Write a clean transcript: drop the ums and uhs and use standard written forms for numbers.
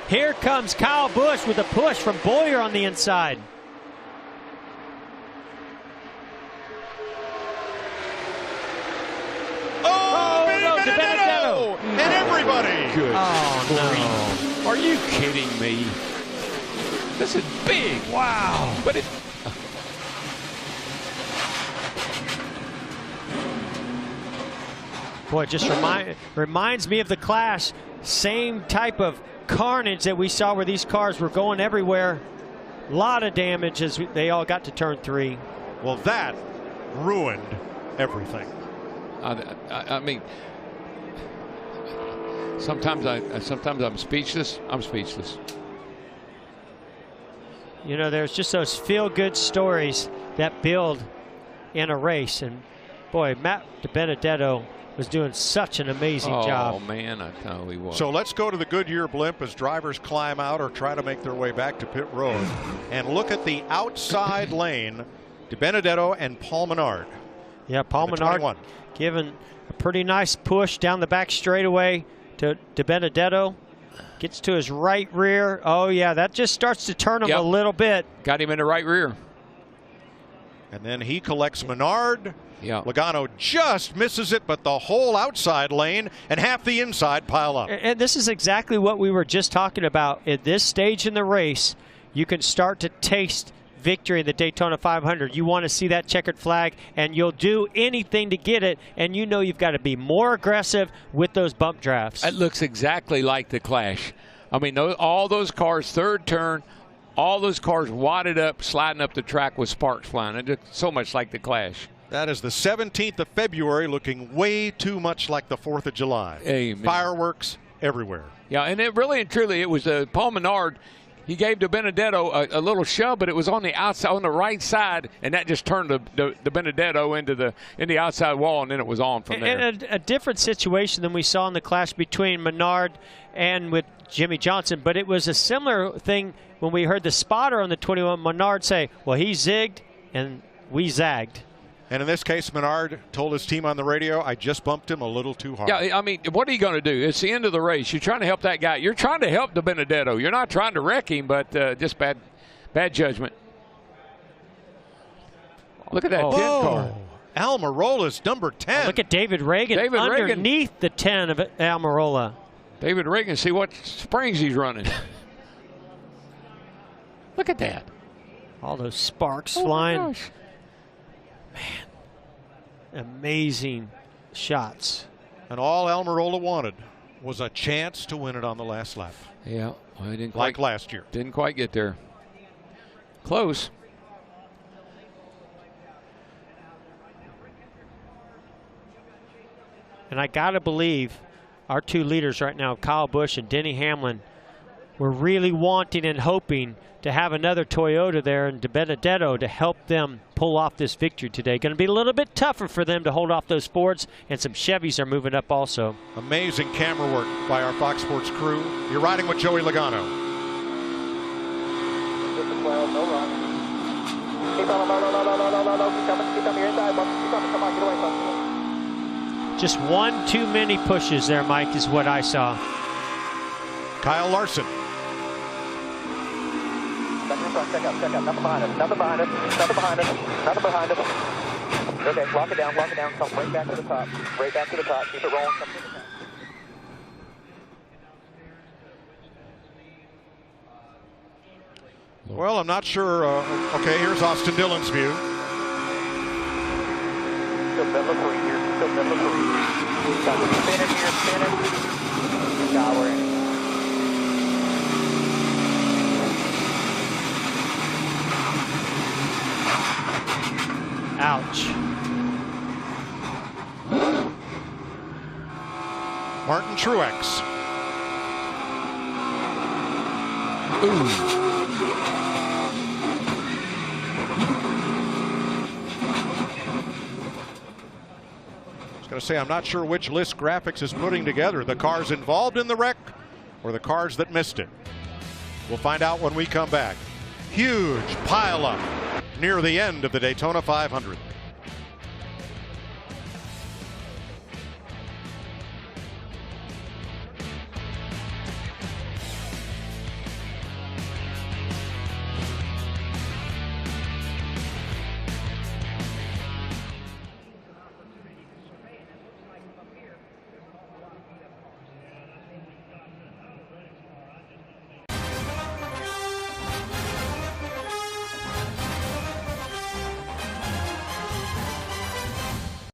Here comes Kyle Busch with a push from Boyer on the inside. Oh, no, Benedetto! And everybody! Good. Oh, no. Are you kidding me? This is big. Wow. But it. Boy, it just reminds me of the Clash. Same type of carnage that we saw where these cars were going everywhere. A lot of damage as they all got to turn 3. Well, that ruined everything. I mean, sometimes I'm speechless. I'm speechless. You know, there's just those feel-good stories that build in a race, and boy, Matt DiBenedetto was doing such an amazing job. Oh man, I know he was. So let's go to the Goodyear blimp as drivers climb out or try to make their way back to pit road, and look at the outside lane. DiBenedetto and Paul Menard. Yeah, Paul Menard giving a pretty nice push down the back straightaway to DiBenedetto. Gets to his right rear. Oh yeah, that just starts to turn him a little bit. Got him in the right rear. And then he collects Menard. Yeah. Logano just misses it, but the whole outside lane and half the inside pile up. And this is exactly what we were just talking about. At this stage in the race, you can start to taste victory in the Daytona 500. You want to see that checkered flag, and you'll do anything to get it, and you know you've got to be more aggressive with those bump drafts. It looks exactly like the Clash. I mean, all those cars, third turn, all those cars wadded up, sliding up the track with sparks flying. It looks so much like the Clash. That is the 17th of February, looking way too much like the 4th of July. Amen. Fireworks everywhere. Yeah, and it really and truly, it was Paul Menard. He gave DiBenedetto a little shove, but it was on the outside, on the right side, and that just turned DiBenedetto into the outside wall, and then it was on from there. And a different situation than we saw in the Clash between Menard and with Jimmy Johnson, but it was a similar thing when we heard the spotter on the 21 Menard say, well, he zigged and we zagged. And in this case, Menard told his team on the radio, I just bumped him a little too hard. Yeah, I mean, what are you going to do? It's the end of the race. You're trying to help that guy. You're trying to help DiBenedetto. You're not trying to wreck him, but just bad judgment. Look at that 10 car. Almirola's number 10. Look at David Reagan underneath the 10 of Almirola. David Reagan, see what springs he's running. Look at that. All those sparks flying. My gosh. Man, amazing shots. And all Almirola wanted was a chance to win it on the last lap. Yeah, well, he didn't like last year. Didn't quite get there. Close. And I got to believe our two leaders right now, Kyle Busch and Denny Hamlin, were really wanting and hoping to have another Toyota there and DiBenedetto to help them pull off this victory today. Going to be a little bit tougher for them to hold off those Fords, and some Chevys are moving up also. Amazing camera work by our Fox Sports crew. You're riding with Joey Logano. No run. Keep on, no. Keep coming, you're inside. Keep coming, come on, get away from me. Just one too many pushes there, Mike, is what I saw. Kyle Larson. Back in front, check up. Nothing behind us. Nothing behind us. Okay, lock it down. Come right back to the top. Keep it rolling. Come to the top. Well, I'm not sure. Okay, here's Austin Dillon's view. Still middle of 3 here. Spinning. Showering. Ouch. Martin Truex. Ooh. I was going to say, I'm not sure which list graphics is putting together, the cars involved in the wreck or the cars that missed it. We'll find out when we come back. Huge pileup near the end of the Daytona 500.